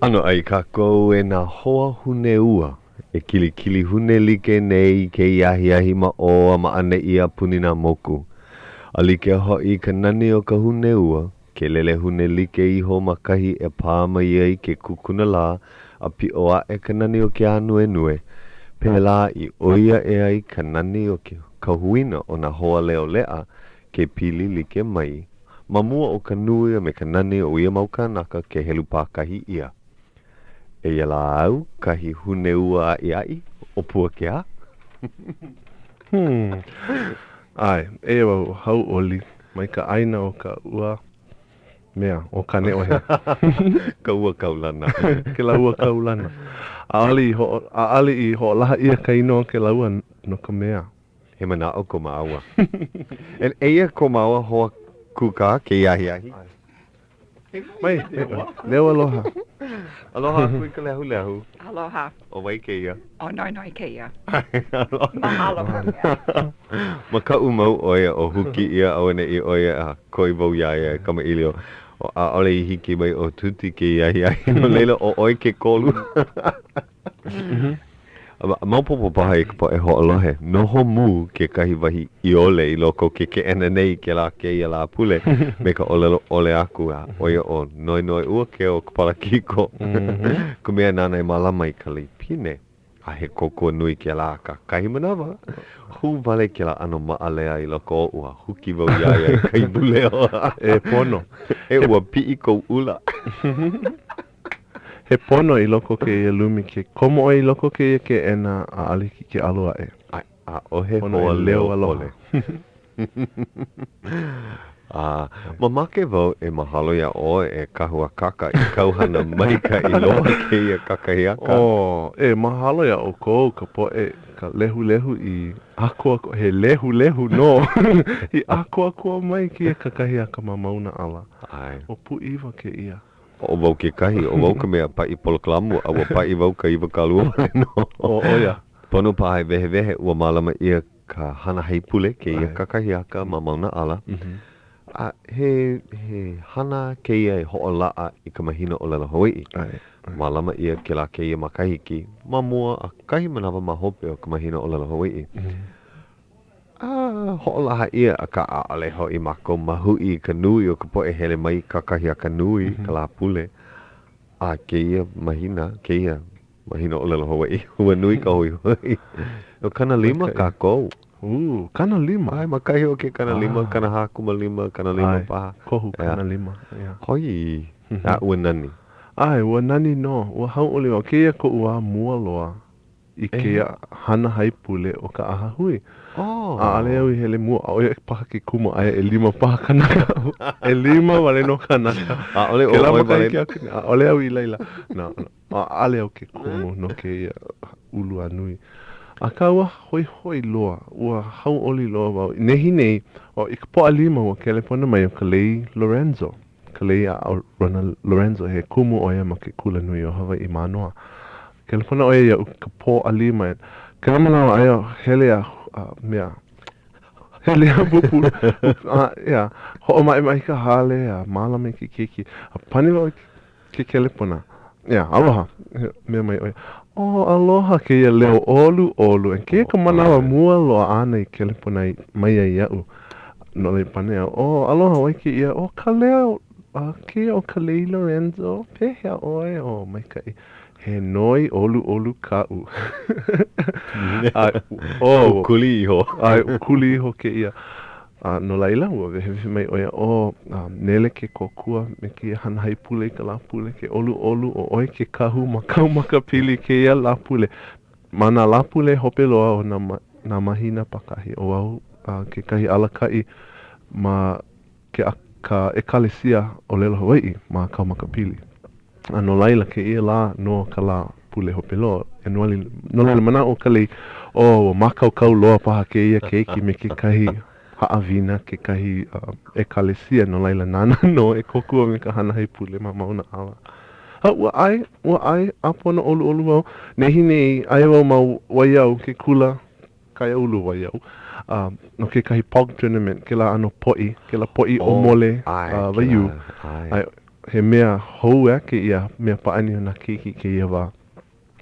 Ano ai kākou e nā hoa hune ua. E kili hune like nei ke iahi ma o ma ane ia puni nā moku. A like hoi ka nani o ka hune ua, ke lele hune like iho makahi e pāma iai ke kukuna la, a pi oa e ka nani o ke anu e nue. Pēlā I oia e ai ka nani o ke kahuina o nā hoa leo lea ke pili like mai. Mamua o ka nui me ka nani o ia mau kanaka ke helu pākahi ia. E ia la au, kahi hune ua ai o Puakea. Ai, e wau Hauʻoli, mai ka aina o ka ua mea, o ka ne o he. Ka ua kaulana. Ke la ua kaulana. A ali I ho laha ia ka ino ke la ua no ka mea. He mana o ko maaua. E eia ko maaua hoa kuka ke iahi. Mai, leo aloha. Aloha kui ka lehu. Aloha. O wai ke ia. O noi ke ia. Mahalo ka ia. Ma ka umau oia o huki ia au ne I oia a koi vau iaia kama ilio. O a ole I hiki mai o tuti ke iahi. No leila o oi ke kolu. Maupopo paha I ka po e ho alohe. Noho mu ke kahi wahi I ole I loko ke ena nei ke la ke ia la pule. Me ka ole aku a oia o noi ua ke o ka parakiko. Ko mea nana I malama I ka leipine. A he koko nui ke la ka kahi manawa. Hu vale ke la ano maalea I loko o ua. Huki vau iaia I kai buleo. E pono. E ua pi ko ula. He pono I loko ke ia lumi ke komo I loko ke ia ke ena a aliki ke aloa e. A ohe Pono hoa e leo aloha. Mamake vau e mahalo ia o e Hauʻoli Akaka I kauhana maika I loa ke ia kakahiaka. E mahalo ia o kou ka po e ka lehu I ako he lehu no. I ako mai ke ia kakahiaka ma mauna ala. Ai. O pu iwa ke ia. O wau ke kahi, o wau ka mea pa I poloklamu, a wa pa I wau ka iwa kalua no. O oia. Pono pa hai vehe ua malama ia ka hana haipule ke ia kakahiaka ma mauna ala. He hana ke ia hoʻolaa I ka mahina o Lela Hawaiʻi. Malama ia ke la ke ia makahiki. Mamua a kahi manawa ma hope o ka mahina o Lela Hawaiʻi. Hoʻolaha ia a ka aʻale ho I mako mahui ka nui o ka poʻe hele mai kakahiaka nui ka la pule. A ke ia mahina o Lela Hawaiʻi. Hua nui ka hoi. O kana lima kākou. Kana lima. Ai, makahi o ke kana lima, kana hakuma lima, kana lima paha. Kohu kana lima. Hoi, a ua nani. Ai, ua nani no. Ua Hauʻoli o ke ia ko ua mua loa I ke ia hana haipule o ka aha hui. A ale au I hele mua, a oia paha ke kuma aia e lima paha kanaka. E lima wale no kanaka. A ole o oi wale. A ole au I leila. No. A ale au ke kumu no ke ia ulu anui. A ka ua hoi loa, ua Hauʻoli loa wau. Nehi nei, o I ka poa lima ua kelepona mai o ka lei Lorenzo. Ka lei a Rona Lorenzo he kumu oia ma ke kula nui o Hawaiʻi manoa. Kelepona oia ia ka poa lima. Ka namanawa aia hele a mea. Hele a bupu. Ia, hoʻo mai ka hale a malame ke keki. A pani wau ke kelepona. Ia, aloha. Mea mai oia. Aloha ke ia leo olu. En ke ka manawa mua loa ana I kelepona mai ai iau. No le panea. Aloha wai ke ia. Ka leo. Ke ia o ka lei Lorenzo. Pehea oe. Mai ka i. He noi olu ka'u. Kuli iho. Kuli iho ke ia. No laila ua vehe mai oia nele ke kokua me ke hana haipule I ka lapule ke olu o oi ke kahu makau makapili ke ia lapule. Mana lapule hope loa o na mahina pakahi. O au ke kahi alakai ma ke ka ekalesia o Lela Hawaiʻi ma kau makapili. No laila ke ia la no ka la pule hope loa. No laila mana o ka lei makau kau loa paha ke ia keiki me ke kahi haawina ke kahi ekalesia no laila nana no e kokua me ka hana haipule ma mauna ala. Ua ai apona olu wau. Nehi nei ai wau ma waiau ke kula kai ulu waiau. No ke kahi pog tournament ke la ano poʻi, ke la poʻi o mole waiu. he mea hou ke ia mea paani o na kiki ke ia wa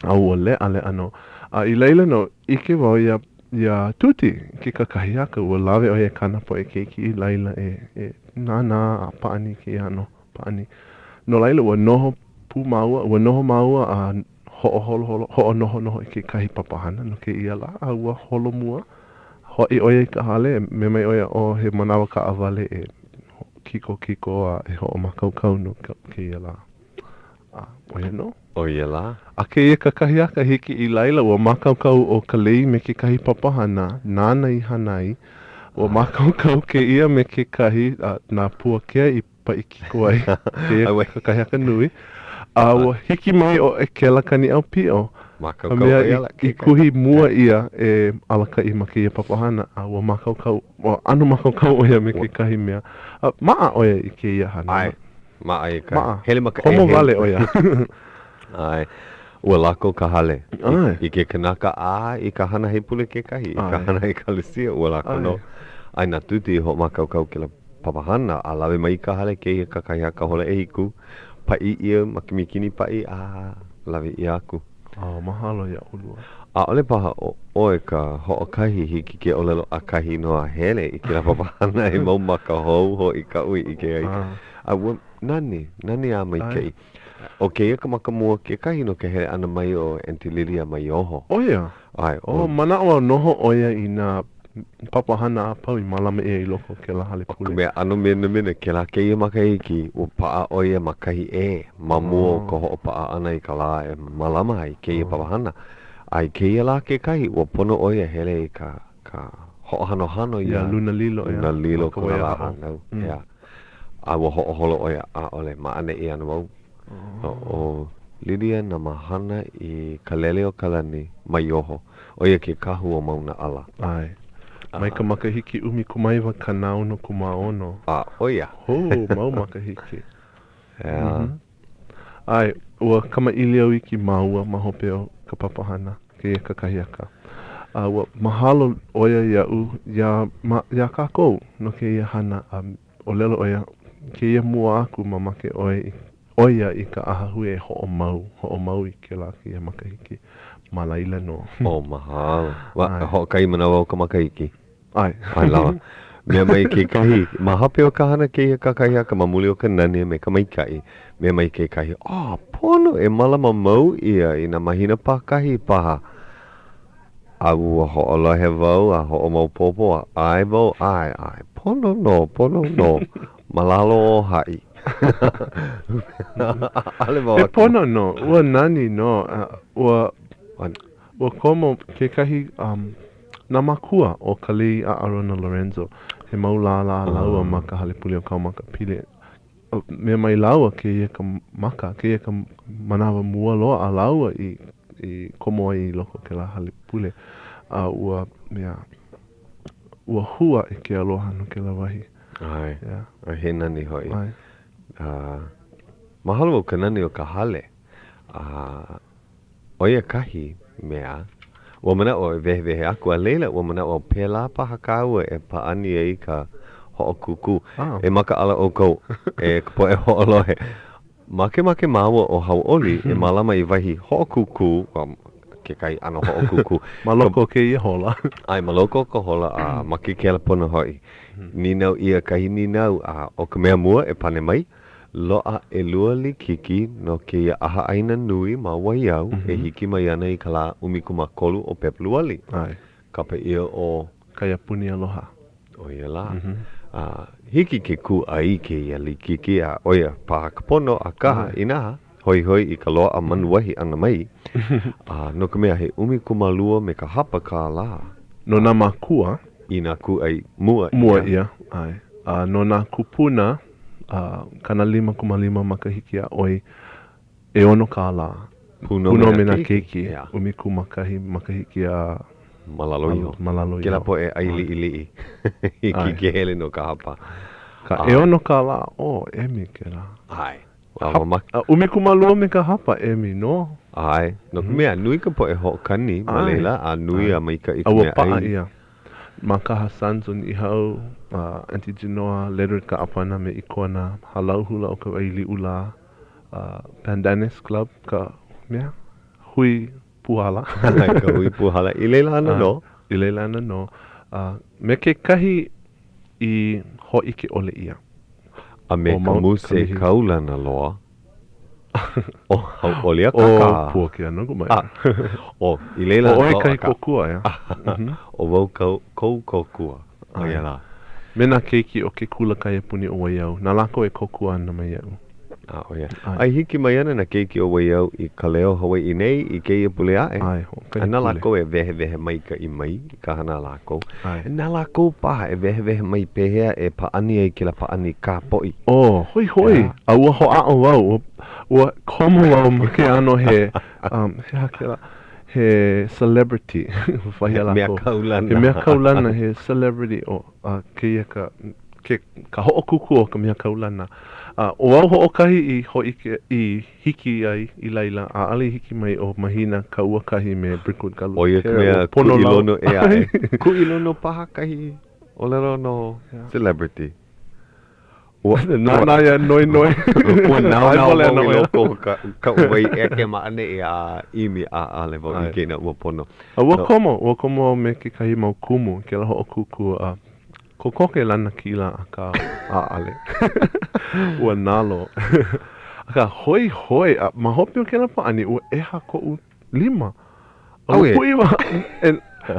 au o le ale ano. I leila no ike wau ia tuti ki ka kahiaka ua lawe o e kana po e keiki I leila e nana a paani ke ia no paani. No leila ua noho pu maua, ua noho maua a ho'o noho I ke kahi papahana no ke ia la a ua holo mua. Hoi oia I ka hale, me mai oia o he manawa ka awale e kiko a e ho'o makaukau no ke ia la. Oia no? Oia la. A ke ia ka kahiaka hiki I laila ua makaukau o ka lei me ke kahi papahana, nāna I hanai, ua makaukau ke ia me ke kahi nā puakea I pa I kiko ai, ke ia ka kahiaka nui. Ua hiki mai o e ke lakani au pio. Makaukau ia la. I kuhi mua ia e alaka I maki ia papahana a ua makaukau, anu makaukau oia me ke kahi mea. Maa oia I ke ia hana. Ai, maa I ka. Maa, Hele maka komo vale oia. Ai, ua lako ka hale. Ai. I ke kanaka I ka hana hei pule ke kahi. I ka hana I ka lisia ua lako no. Ai nā tuti ho makaukau ke la papahana a lawe mai ka hale ke ia ka kahiaka hole e hiku. Pai ia makimikini pai lawe I aku. Mahalo ia ulua. A ole paha oe ka ho'okahi hiki ke olelo a kahi noa hele I ke la papahana e mau maka hou ho I ka ui I ke ai. A ua nani a mai kei. O ke ia ka makamua ke kahi no ke hele ana mai o Antililia mai oho. Oia. Ai, mana o noho oia I nā papahana a pau I malama e I loko ke la hale pule. Mea ano mena ke la ke ia makahiki o paa oia makahi e mamua ko ho paa ana I ka la e malama ai ke ia papahana. Ai ke ia la ke kahi o pono oia hele I ka ho'ohano ia. Luna lilo ia. Luna lilo ko la anau. Ia. A wa ho'oholo oia a ole maane I ana mau. O Lidia na mahana I Ka Leo Kalani mai oho. Oia ke kahu o mauna ala. Ai. Mai ka makahiki umi kumaiwa ka nauno kumaono. Oia. Mau makahiki. Ai, ua kama ili au iki maua mahope o ka papahana. Ke ia ka kahiaka. Ua mahalo oia ia kākou no ke ia hana o lelo oia. Ke ia mua aku mamake oia I ka ahahui e ho'o mau I ke la ki ia makahiki. Malaila no. Mahalo. Ho kai manawa o ka makahiki. Ai lawa. Mea mai ke kahi. Mahape o ka hana ke ia ka kahiaka mamuli o ka nani me ka maikai. Mea mai ke kahi. Pono e malama mau ia I na mahina pakahi paha. A ua ho'olohe wau a ho'o mau popo ai wau ai. Pono no. Malalo o hai. E pono no. Ua nani no. Ua komo ke kahi na makua o ka lei a Arona Lorenzo. He mau laua maka hale puli o kau maka pile. Me mai laua ke ia ka maka, ke ia ka manawa mua loa a laua I komo ai I loko ke la hale pule. Ua hua I ke aloha no ke la wahi. Ai, he nani hoi. Ai. Mahalo o ka nani o ka hale. Oia kahi mea. Ua mana o e vehe aku a leila. Ua mana o pēlā paha kāua e paani ai ka ho'o kuku. E maka ala o kou. E po e ho'olohe. Make maua o Hauʻoli e malama I wahi ho'o kuku. Ke kai ano ho'o kuku. Maloko ke ia hola. Ai, maloko ka hola a maki ke ala pono hoi. Ninau ia kahi ninau o ka mea mua e pane mai. Loa e lua li kiki no ke ia aha aina nui ma waiau e hiki mai ana I ka la umikuma kolu o pepluali. Ai. Kapa ia o Kaya puni aloha. Oia la. Hiki ke ku ai ke ia li kiki a oia paha kapono a kaha inaha. Hoi I ka loa a manuahi ana mai. No ka mea he umikuma lua me ka hapa ka la. No nā makua. I nā ku ai mua ia. Ai. No nā kupuna. Kana 5,5 makahiki a oi e ono ka la. Puno mena keiki. Umiku makahiki a Malaloio. Ke la po e aili. Hiki ke hele no ka hapa. E ono ka la emi ke la. Ai. Umiku malua me ka hapa emi no. Ai. No mea nui ka po e ho kani. Malela a nui a maika I ka mea ai. Ia. Makaha Sons on Ihau, Auntie Genoa, Leonard ka apana me ikona, halau hula o ka waili ula, Pandanus Club ka mea, hui puhala. Ka hui puhala. I leila ana no? I leila ana no. Me ke kahi I hoʻi ke ole ia. A me O ka Mount muse Kalihi. kaulana loa. O Hauʻoli Akaka. O Puakea Nogelmeier. O I leila O oe loa kai ka. kokua ia. O wau kou kokua. O ia la. Mena keiki o ke kula kai puni o waiau. Nā lako e kokua ana mai au. O ia. Ai hiki mai ana na keiki o waiau I Ka Leo Hawaiʻi nei I keia pule ae. Ai, ho kai Nā pule. lako e wehe mai ka I mai I ka hana lako. Ai. Nā lako paha e wehe mai pehea e paani ai ke la paani ka poʻi. Oh, hoi. Yeah. A ua hoʻa'o wau. Ua komo wau ma ke ano he, he hakela, he celebrity. Whaia lako. Mea kaulana. He mea kaulana, he celebrity o keia ka hoʻokuku o ka mea kaulana. O wau hoʻokahi I hoʻi I hiki ai I laila, a ale hiki mai o mahina ka ua kahi me Brickwood Galu. O ia ka mea kuilono e ae. Kuilono paha kahi o lero no celebrity. Nā ia noi. Ua nao Ai, mau I ia. loko ka uwai eke maane I a imi a ale wau I keina ua pono. Ua komo me ke kahi mau kumu, ke la hoʻokuku ko koke lana kila a ka a ale. Ua nalo. Aka hoi, ma hopi o ke la paani, ua eha ko u 5. Au e? Pui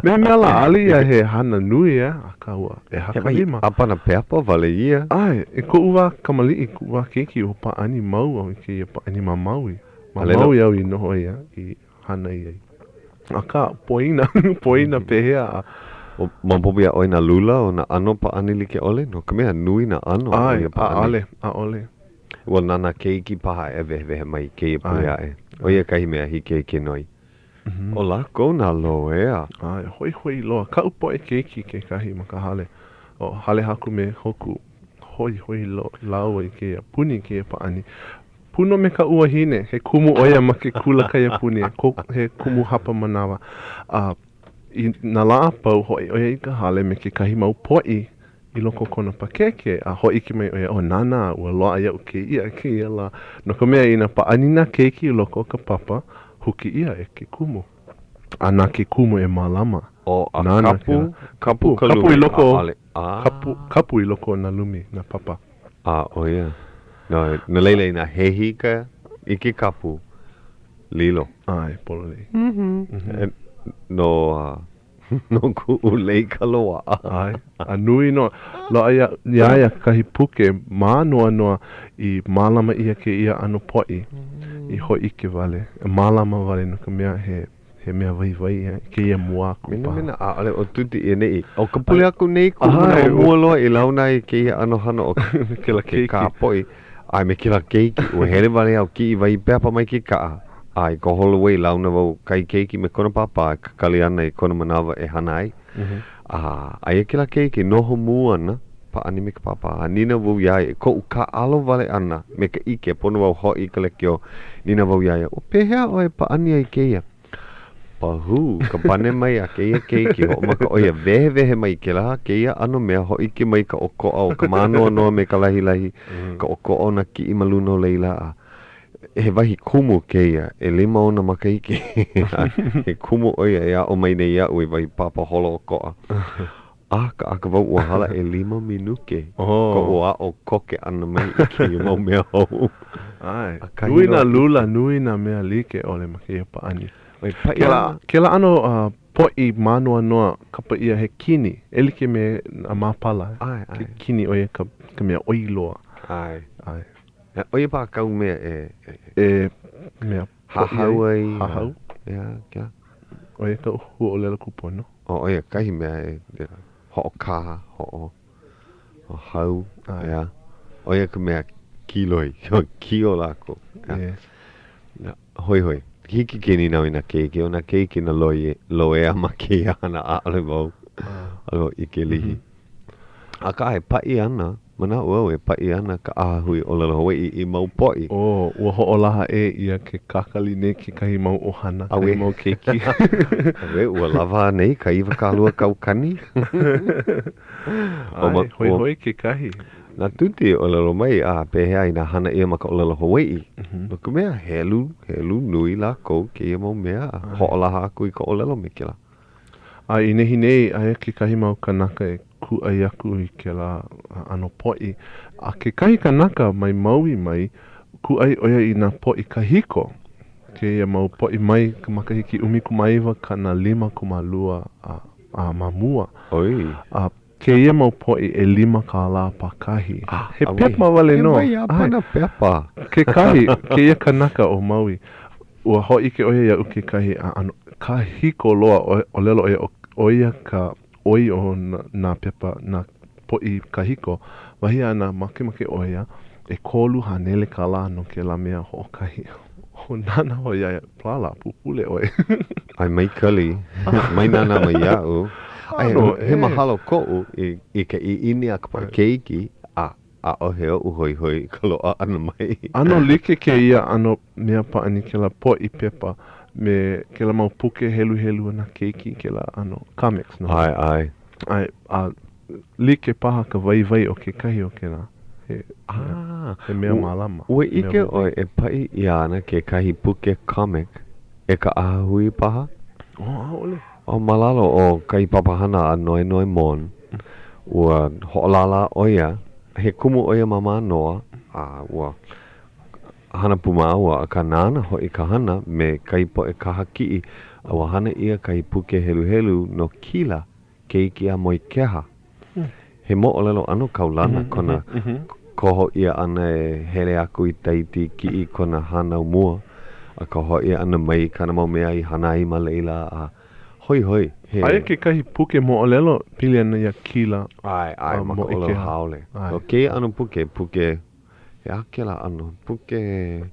mea la ali ia he hana nui aka ua eha ka 5. Apana peapa vale ia. Ai, e ko uwa kamali ku uwa keiki o paani mau au ke ia paani ma maui. Ma Alelo. maui au I noho ia I hana ia. Aka poina pehea O mampopi a oi na lula o na ano paani like ole. No ka mea nui na ano. o ai, ia paani. a ole. Ua nana keiki paha e wehe mai keia pule ae. O ia kahi mea hike ke noi. O lako na lo ea. Ai, hoi loa. Ka upo e keiki ke kahi ma ka hale. O hale haku me hoku. Hoi lo lau I ke puni ke paani. Puno me ka ua hine. He kumu oia ma ke kula kai puni. He kumu hapa manawa. I nā laa pau hoi oia I ka hale me ke kahi mau poʻi I loko kona pakeke. A hoi ki mai oia, nana, ua loa ia o ke ia la. No ka mea ina paani na keiki I loko ka papa. Huki ia e ke kumu. A nā ke kumu e malama. O a Nana kapu kapu kalumi. I loko. A ale. Kapu I loko na lumi na papa. O ia. No, na leile na hehi ka I ke kapu. Lilo. Ai, pololei. No, no ku ulei ka loa. Ai, a nui no. Loa ia kahi puke mā noa I malama ia ke ia ano poʻi I hoi ke vale. Malama vale no ka mea he mea vai ke ia mua ku Mina ale o tuti I nei. O ka pule aku nei ku Ai, o mua loa I launa I ke ia ano hana o ke la keiki. ka poi. Ai me ke la keiki. O hele vale au ki I vai peapa mai ke kaa. Ai ko holo wei launa wau kai keiki me kona papa ka kali ana I kona manawa e hana ai. Ai ke la keiki noho mua ana. Pa ani me ka papa. Nina wau iai. Ko u ka alo vale ana. Me ka ike pono wau hoi ka lekio. Nina wau iai. O pehea o e pa ani ai keia. Pahu, ka pane mai a keia keiki. Ho maka oia wehe mai ke la keia ano mea hoi ke mai ka okoa o ka manoa noa me ka lahi. Ka okoa na ki I maluno leila a. He wahi kumu keia, e 5 ona makaike. He kumu oia e a o mai nei au e wahi papa holo o koa. Ka aka wau ua hala e 5 minuke. Ko ua o koke ana mai I ke mau mea hou. Ai, kahi nui na loa. lula, nui na mea like ole ma ke ia paani. Oi, pai ana. Ke la ano poʻi manoa noa kapa ia he kini. E like me a mapala. Ai. Ke kini oia ka mea oiloa. Ai. Ai. Oia pa kau mea Mea hahau ai. Hahau. Ia, kia. Oia ka hua o lela kupono. Oia, kahi mea ho'o kaha, ho'o hau. Ia. Oia ka mea kiloi. Kio lako. Hoi. Hiki ke ni nau I na keiki. O na keiki na loea ma ke ana ale wau. Ale wau I ke lihi. A ka he pai ana. Mana ua e pai ana ka ahui o lalo Hawaiʻi I mau poʻi. Ua hoʻolaha ia ke kakali nei ke kahi mau ohana, Awe. kahi mau keiki. Awe, ua lava nei ka iwa kālua kaukani. Ai, hoi hoi ke kahi. Nā tuti o lalo mai pehea I nā hana ia maka o lalo Hawaiʻi. No ka mea helu nui lākou ke ia mau mea. Hoʻolaha aku I ka o lalo me ke la. Ai, I nehi nei, aia ke kahi mau kanaka e kuʻai aku I ke la ano poʻi. A ke kahi kanaka mai maui mai, kuʻai oia I nā poʻi kahiko. Ke ia mau poʻi mai ka makahiki 15,5 a mamua. Oi. Ke ia mau poʻi e 5 kālā pakahi. He pepa wale no. He mai apana pepa. Ke kahi, ke ia kanaka o Maui. Ua hoi ke oia iau ke kahi ano kahiko loa o lelo oia ka oi o nā pepa, nā poʻi kahiko. Wahi ana make oia e kolu hanele kālā no ke la mea hoʻokahi. Ho nana hoi ia plala pupule oi. Ai mai kali. Mai nana mai iau. Ai, he mahalo ko'u I ka iini a ka keiki a o he o hoi ka loa ana mai. Ano like ke ia ano mea paani ke la poʻi pepa me ke la mau puke helu na keiki ke la ano comics no. Ai. Ai like paha ka vai o ke kahi o ke la. He mea malama. Ue ike oi e pai I ana ke kahi puke comic e ka ahui paha. Hauʻoli. O malalo o kai papahana a noi mon. Ua hoʻolala oia. He kumu oia mama noa. Ua hana puma ua ka nana hoi ka hana me kai po e kaha ki'i. Ua hana ia kai puke helu no kila ke iki a moi keha. He moʻolelo ano kaulana kona koho ia ana e hele aku I taiti ki'i kona hana mua. A koho ia ana mai kana mau mea I hana I ma leila a hoi. Aia ke kahi puke moʻolelo pili ana ia kila. Ai, maka o lalo haole. O ke ano puke, he ake la ano, puke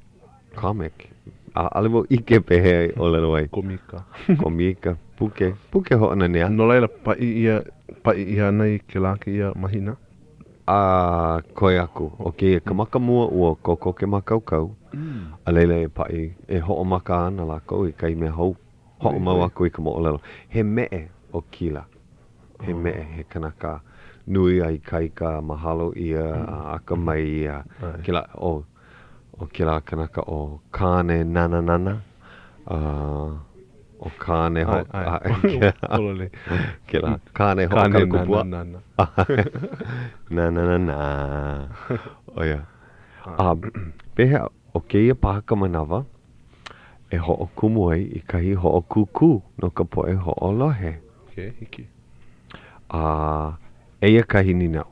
comic. Alewo ike pehe o lalo ai. Komika, puke ho ana nea. No laila pai ia nei ke la ke ia mahina. Koe aku. O ke kamaka mua ua koko ke makaukau. A leila e pai, e ho o maka ana lako I kai mea hou. Ho'o mau aku I ka mo'olelo. He me'e o kila. He me'e, he kanaka nui ai kaika mahalo ia aka mai ia. Kila o kila kanaka o kāne nana. O kāne ho. Kila kāne ho aka kupua. Nana. Oia. Pehe o keia pahaka manawa. E ho'o kumu ai I kahi ho'o kuku no ka poe ho'o lohe. Hiki. Eia kahi ninau.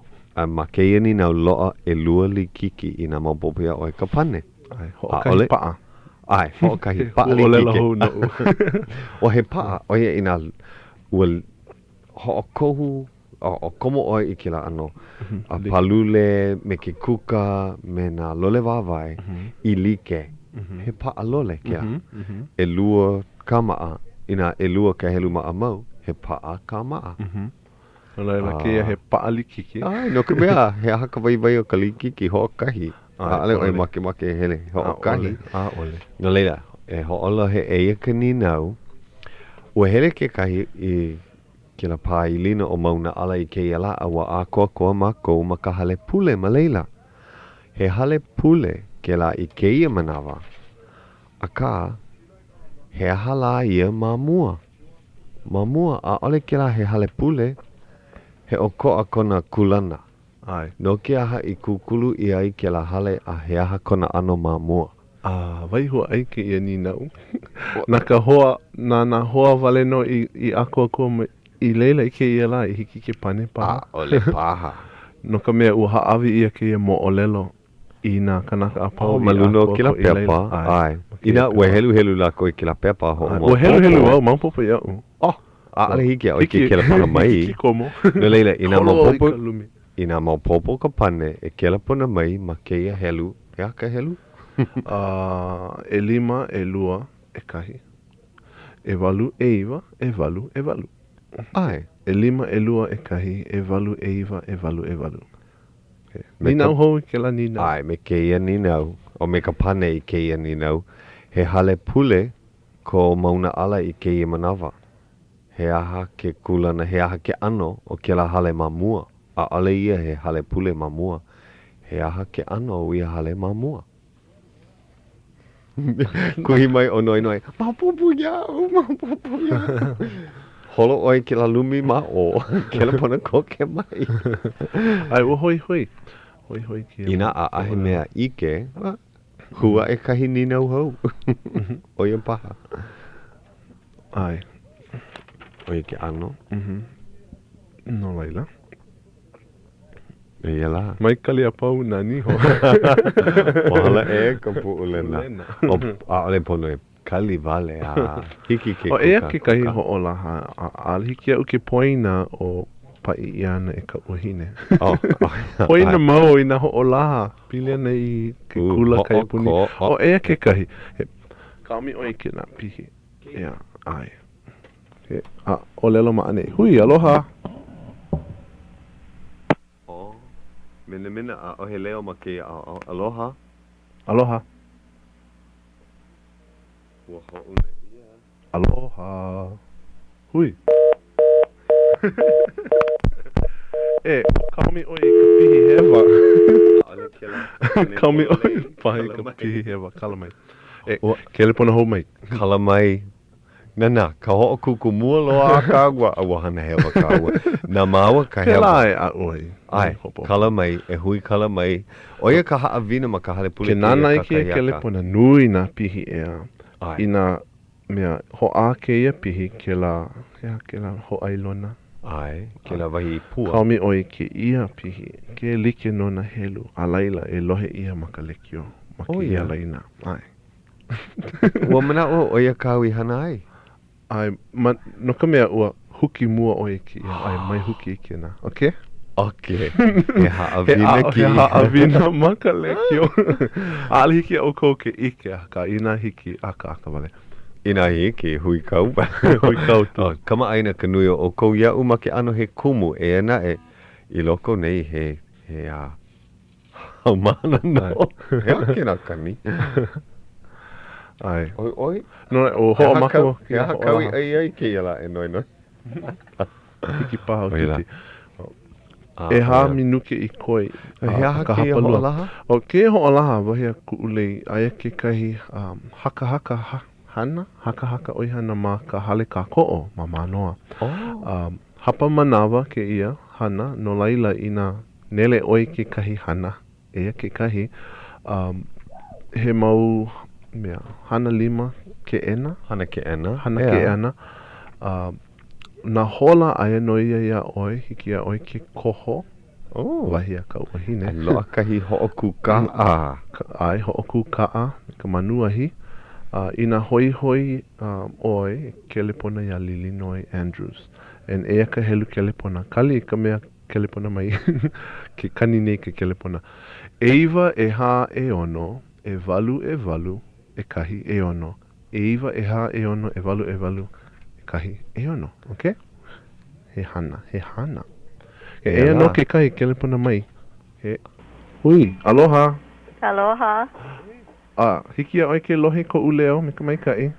Ma keia ninau loa e lua li kiki I nā maupopia o e ka pane. Ai, ho'o kahi paa. Ai, ho'o kahi paa li kiki. O he paa, oia I nā ua ho'o kohu, o komo oi I ke la ano. A palule me ke kuka me nā lole wāwai I like. He paa lole kia. E lua kamaa. Ina e lua ka helu maa mau. He paa kamaa. Laila keia he paa likiki. Ai, no ka mea. He haka vai o ka likiki ho kahi. Ale oi make hele ho kahi. Ole. No leila. E ho ola he eia ka ninau. Ua hele ke kahi I ke la pā I lina o mauna ala I keia la. Awa a koa mako ma ka hale pule ma leila. He hale pule ke la I keia manawa. Aka, he aha la ia mamua. Mamua, a ole ke la he hale pule, he o koa kona kulana. Ai. No ke aha I kukulu I ai ke la hale a he aha kona ano mamua. Vai hoa ai ke ia ninau. Naka hoa, nā hoa wale no I ako I leila I ke ia la I hiki ke pane paha. Ole paha. No ka mea ua haawi ia ke ia mo'olelo I nā kanaka a pau maluno ke la pepa. Ai. Ina ua helu la koe ke la pepa ho. Ua helu au maupopo iau. Ale hiki a oi ke la pana mai. Hiki komo. No leila, ina maupopo ka pane e ke la pana mai ma keia helu. E aka helu? E 5, e 2, e kahi. E 8, e 2, e 8, e 8. Ai. E 5, e 2, e kahi, e 8, e 2, e 8, e 8. Ninau hou ke la ninau. Ai, me keia ninau, o me ka pane I keia ninau, he hale pule ko mauna ala I keia manawa. He aha ke kulana, he aha ke ano o ke la hale mamua. A ale ia he hale pule mamua. He aha ke ano o ia hale mamua. Kuhi mai o noi, mapupu iau. Holo oi ke la lumi ma o, ke la pona koke mai. Ai, o hoi. Hoi ke. Ina a ahe mea ike, hua e kahi ninau hou. Oia paha. Ai. Oia ke ano. No laila. Ia la. Mai kali a pau na niho. Ohala e ka pu'ulena. O ale pono e kali vale a hiki ke O ea ke kahi ho'olaha. A hiki au ke poina o pai iana e ka uhine. Poina mau I na ho'olaha. Pili ana I ke kula kai puni. O ea ke kahi. Kaumi oi ke na pihi. Ea, ai. O lelo maane. Hui, aloha. Mina a o he leo ma ke aloha. Aloha. Ua ho'una ia. Aloha. Hui. Kaumi oi ka pihi hewa. Ale ke la. Kaumi oi pahi ka pihi hewa. Kalamai. Kele pona hou mai. Kalamai. Nana, ka ho'o kuku mua loa a ka agua. Awa hana hewa ka agua. Nā maua ka hewa. Ke la e a oi. Ai, kalamai, e hui kalamai. Oia ka haawina ma ka hale pule. Ke nana I ke kele pona nui nā pihi ea. Ina mea ho'a ke ia pihi ke la ho'ailona. Ai, ke la wahi pua. Kaumi oi ke ia pihi. Ke like no na helu. A laila e lohe ia ma ka lekio. Ma ke ia laina. Ai. Ua mana o oia kaui hana ai. Ai, no ka mea ua huki mua oi ki ia. Ai, mai huki I ke na. Okay? Okay. He haawina ki. He haawina ma ka lekio. Ale hiki au kou ke ike aka. Ina hiki aka wale. Ina hiki hui kau. Hui kau tu. Kama aina ka nui o kou iau ma ke ano he kumu e ana e. I loko nei he haumana no. He ake na kani. Ai. Oi. No, o hoa mako. He aha kaui ai ke ia e noi. Hiki paha o tuti. E ha minuke I koi. He aha ke ho'olaha? O ke ho'olaha wahi a ku'ulei aia ke kahi haka hana. Haka oihana ma ka hale ka ko'o ma manoa. Hapa manawa ke ia hana. No laila ina nele oi ke kahi hana. Ea ke kahi. He mau mea hana lima ke ena. Hana ke ena. Hana ke ena. Na hola aia no ia oi, hiki ia oi ke koho. Wahi a ka wahine. Loa kahi ho'oku ka'a. Ai, ho'oku ka'a, ka manuahi. Ina hoi oi, kelepona ia Lilinoi Andrews. And ea ka helu kelepona. Kali ka mea kelepona mai. Ke kani nei ke kelepona. Eiva e ha e ono, e valu, e kahi e ono. Eiva e ha e ono, e valu, kahi e ono, okay? He hana. Ea no ke kahi kelepona mai. Hui, aloha. Aloha. Hiki a oi ke lohe ko uleo me ka mai kai.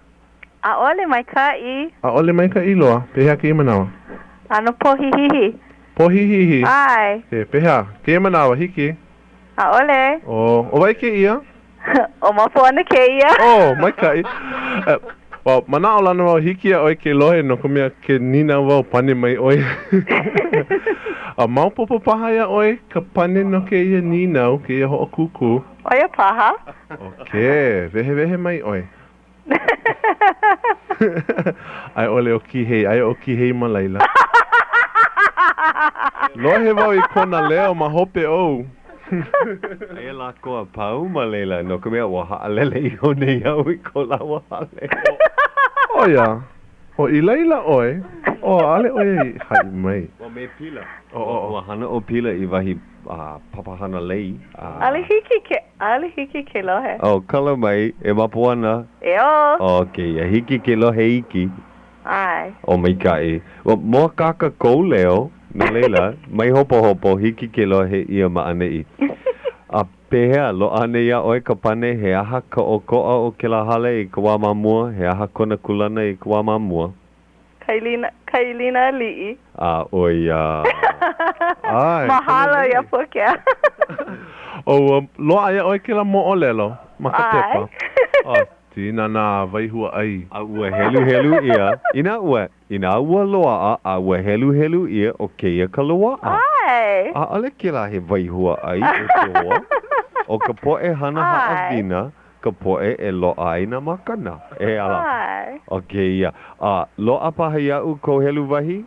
A'ole mai ka'i. A'ole mai kai loa, pehea ke manawa. Ano pohihihi. Pohihihi. Ai. Pehea, ke manawa hiki. A'ole. O vai ke ia? O mapona ke ia. Mai kai. Mana o lana wau hiki a oi ke lohe no ka mea ke nina wau pane mai oi. Mau popo paha ia oi ka pane no ke ia ninau ke ia ho'o kuku. Oia paha. Okay, vehe mai oi. Ai ole o kihei ma laila. Lohe wau I kona leo ma hope o. Aia la koa pau ma leila, no ka mea wa haalele I hone iau I ko la wa hale. Oia, o I leila oi, ale oi hai mai. O me pila. O hana o pila I wahi papahana lei. Ale hiki ke lohe. Kala mai, e mapuana. Okay, hiki ke lohe iki. Ai. O mai kai. Moa kaka kou leo, No leila, mai hopo hiki ke loa he ia maanei. A pehea lo ane ia oi ka pane he aha ka o koa o ke la hale I ka wā mamua, he aha kona kulana I ka wā mamua. Kailina li'i. Oia. Ai. Mahalo ia Puakea. Loa ia oi ke la mo o lelo. Makatepa. Tina nā waihua ai. Ua helu ia. Ina ua loa ua helu ia o keia ka loa. Ai. Ale ke la he waihua ai o te hoa. O ka poe hana haawina, ka poe e loa ai na makana. E ala. Ai. Okay, ia. Loa paha iau ko helu wahi?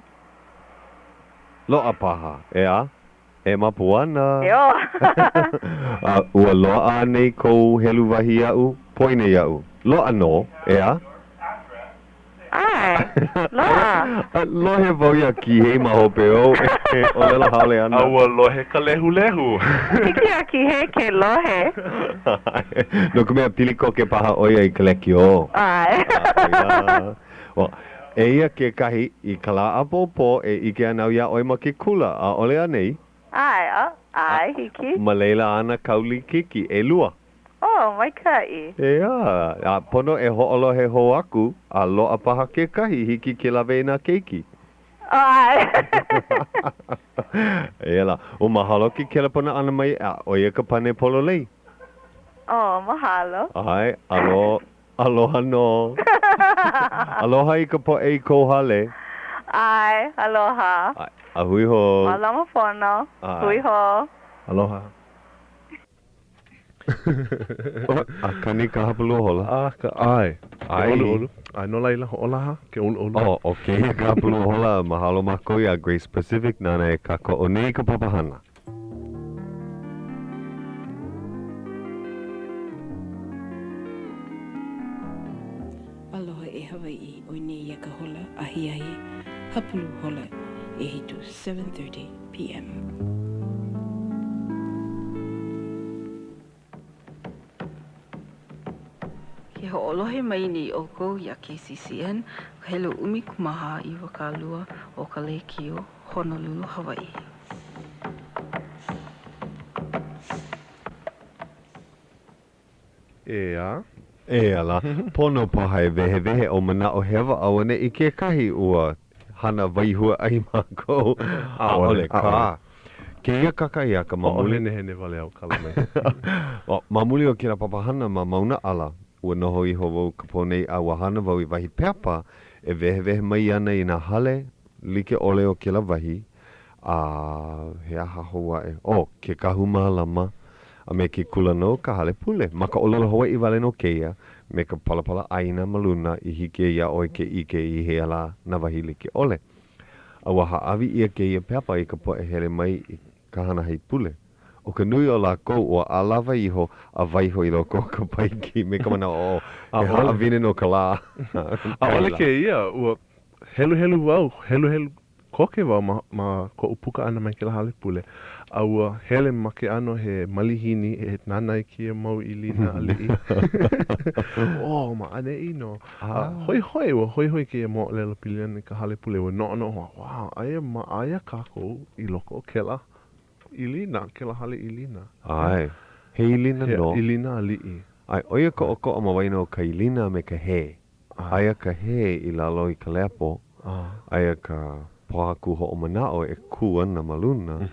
Loa paha, ea? E mapuana. Yo. Ua loa nei ko helu wahi iau? Poine iau. Loa no, ea? Ai. Loa. Lohe vau ia ki he mahope o. O lela hale ana. Aua lohe ka lehu. Hiki a ki he ke lohe. No ka mea piliko ke paha oia I ka leki o. Ai. Eia ke kahi I ka la apopo e ike anau ia oi ma ke kula. A ole anei? Ai, hiki. Ma leila ana kauli kiki e lua. Oh, mai kai. Ea, pono e ho'olo he ho aku, a loa paha ke kahi hiki ke lawe na keiki. Ai. Ela, o mahalo ki ke la pona ana mai, o ia ka pane polo lei. Oh, mahalo. Ai, aloha no. Aloha I ka po e ko hale. Ai, aloha. Ai, ahui ho. Malama pono. Hui ho. Aloha. Kani ka hapulu hola. Ai. Ai. Olu. Ai no laila ho'olaha ke olu. Okay, ka hapulu hola. Mahalo mako ia Grace Pacific nana e kako o nei ka papahana. Aloha e Hawaiʻi o nei ia ka hola ahi hapulu hola e hitu 7:30 p.m. Ke ho'olohe mai ni oko ia KCCN, ka hele kumaha I wakalua o ka Leo Honolulu, Hawaii. Ea. E ala, pono paha e vehe o mana o hewa awane I ke kahi ua hana waihua ai mako. Ole ka. Ke ia kaka ia ka mamuli. Hene wale au kala mai. Mamuli o kira papahana ma mauna ala. Ua noho iho wau ka ponei a wahana wau I wahi peapa e vehe mai ana I nā hale like ole o kila wahi. He aha hoa e. Ke kahuma lama. A me ke kula no ka hale pule. Maka ololo Hawaiʻi wale no keia. Me ka palapala aina maluna I hike ia oi ke ike I he ala na wahi like ole. A waha awi ia ke ia peapa I ka poe hele mai I ka hana hei pule. O ka nui o la kou o a lawa iho a waiho I loko ka paiki. Me ka mana o e haa vine no ka la. A ole ke ia, ua helu wau, helu koke wau ma ko upuka ana mai ke la hale pule. A ua hele ma ke ano he malihini e nanai kia mau I lina alii. Ma ane ino. Hoi ke ia mo lelo pilian I ka hale pule. Ua no, wow, aia ma aia kako I loko ke la ilina, ke la hale ilina. Ai, he ilina no. Ilina alii. Ai, oia ka oko o mawaina o ka ilina me ka he. Aia ka he I lalo I ka leapo. Aia ka pohaku ho o manao e ku ana maluna.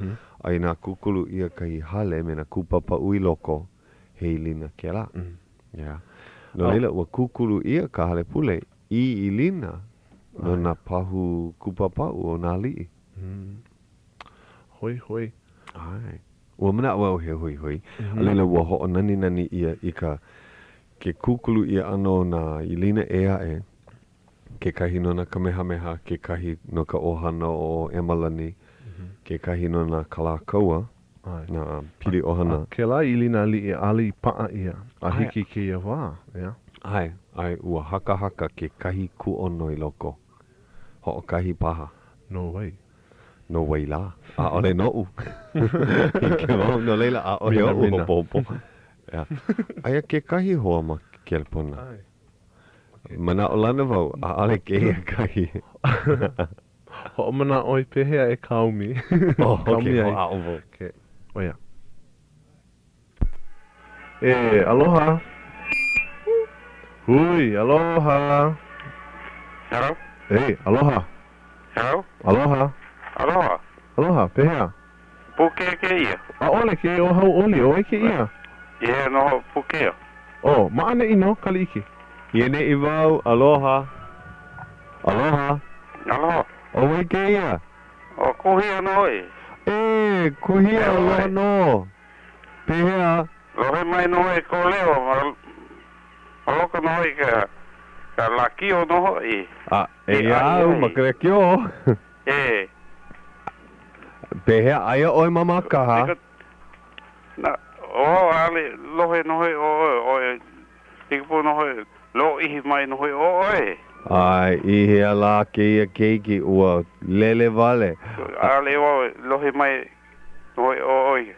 Ai nā kukulu ia ka I hale me nā kupapa ui loko he ilina ke la. No leila ua kukulu ia ka hale pule I ilina no nā pahu kupapa o nā lii. Hoi. Ai. Ua mana ua o he hoi. Leila ua ho o nani ia I ka ke kukulu ia ano nā ilina ea e. Ke kahi no na kamehameha, ke kahi no ka ohana o Emalani. Ke kahi no na kalakaua, na pili ohana. Ke la ilina li ali paa ia, a hiki ke ia wā, ia? Ai, ua haka ke kahi ku ono I loko. Ho o kahi paha. No way. No way la. A ole no u. Ke mau no leila a ole o u hopopo. Aia ke kahi hoa ma ke lepona. Ai. Mana o lana wau, a ale ke ia kahi. Ho'omana oi pehea e kaumi. Oh, Kaumi okay. ai. Ho'a'ovo. Okay. Oia. Aloha. Hui, aloha. Hello? Aloha. Hello? Aloha. Aloha. Aloha, pehea. Puakea ke ia. Ole ke o Hauʻoli, o ke ia. Ia no Puakea. Oh, maʻane ino, kaliki. Iene i wau, aloha. Aloha. Aloha. O wai ke ia. O kuhia no e. Kuhia aloha no. Pehea. Lohe mai no e Ka Leo. Aloka no e ka lakio no e. Au, makarekio. Pehea aia oi mamakaha. Na, ale lohe no e o e. Ikapu no e. Lo ihi mai no e o e. Ai, ihea la ke ia keiki ua lele vale. Ale o lohe mai no e o e.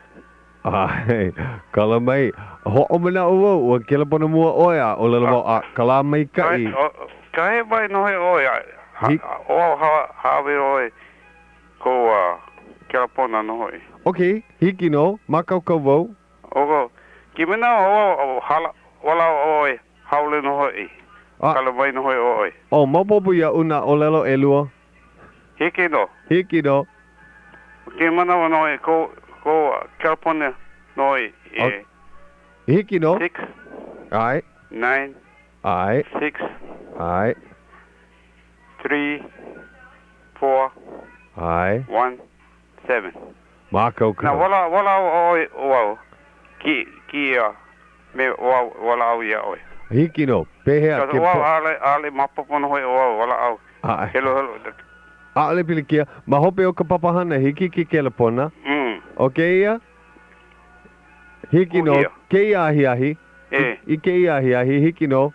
Ai, kala mai. Ho'omana ua kela pona mua oia o lele wau a kala mai kai. Ka he mai no e o e. O hawe o e. Ko kela pona no e. Okay, hiki no, makau ka wau. Oko, ki mena o hala, wala o e. Haule no e. Kala mai no e o e. O, mapopu ia una o lelo e lua. Hiki no. Hiki no. Ki mana no e ko kela pona no e. Hiki no. 6, Ai, 9, ai, 6, ai, 3, 4, ai. 1, 7. Makau Na ka. wala o ki me wala au ia oi. Hiki no, pehea Ka ke po. ale mapopo no o wala au. Ai. Hello. Ale pilikia, ma hope o ka papahana hiki ki kelepona. Okay ia? Hiki no, Kuhia. ke ia ahi. I ke ia ahi, hiki no.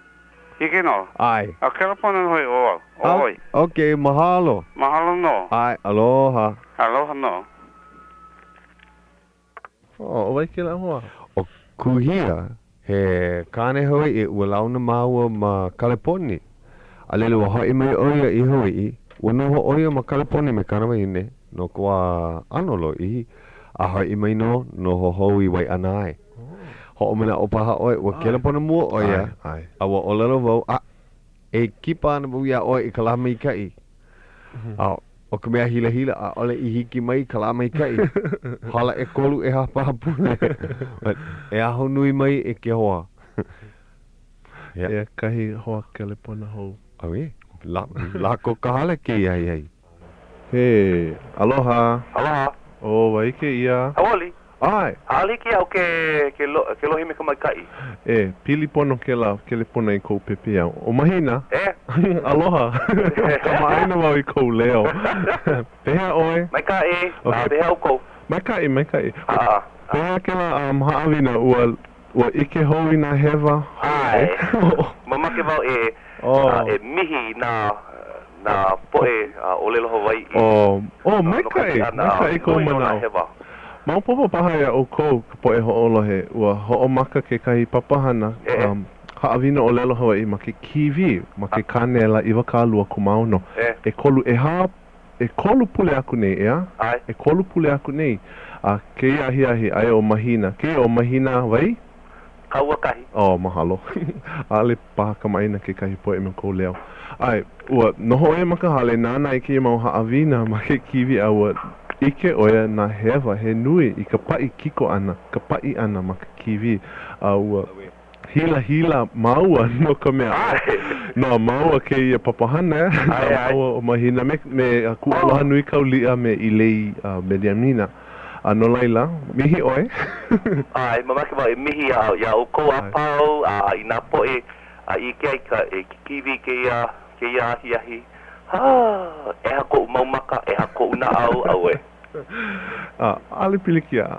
Hiki no. Ai. A kelepona no o oi. Okay, mahalo. Mahalo no. Ai, aloha. Aloha no. O wai ke la hoa. O kuhia, he kane Hawaiʻi ua launa maua ma Kaleponi. Alele ua hoi mai oia i Hawaiʻi. Ua noho oia ma Kaleponi me kana mai ne. No kua anolo ihi. A hoi mai no hou i wai ana ai. Ho'omana o paha oi, ua kelepona mua oia. Ai. A ua olelo wau, e kipa ana bau ia oi i ka lama i kai. O ka mea hila a ole i hiki mai ka lama i kai. Hala e kolu e hapa hapule. E aho nui mai e ke hoa. E kahi hoa kelepona hou. Awe, la ko ka hale ke ai. Aloha. Aloha. O wai ke ia. Hauʻoli. Ai. Ali ki au ke lohi me ka mai kai. Pili pono kelepona i kou pepea. O mahina. Aloha. Ka maaina wau i kou leo. Pehea oe. Mai kai. Okay. Pehea au kou. Mai kai. Pehea ke la haawina ua ike hou i nā hewa. Ai. Mamake wau e mihi na poe o lelo Hawaiʻi. Mai kai kou manao. Maupopo paha ia o kou ka poe ho'olohe ua ho'omaka ke kahi papahana haawina o lelo Hawaiʻi ma ke kiwi ma ke kanela iwa ka lua kumauno. E kolu pule aku nei ea. E kolu pule aku nei. Ke ia ahi ai o mahina. Ke o mahina wai? Kaua kahi. Mahalo. Ale paha kamaina ke kahi poe me kou leo. Ai, ua noho e makahale nana i ke mau haawina ma ke kiwi a ua ike oia na hewa he nui i ka pai kiko ana, ka pai ana ma ka kiwi a ua hila maua no ka mea. No maua ke ia papahana maua o mahina me ku aloha nui kaulia me i lei me liamina. No laila, mihi oe? Ai, mamake wau e mihi ia o kou apau i nā poe i ke aika e kiwi ke ia ahi. E hako maumaka, e hako una au e. Ale pilikia,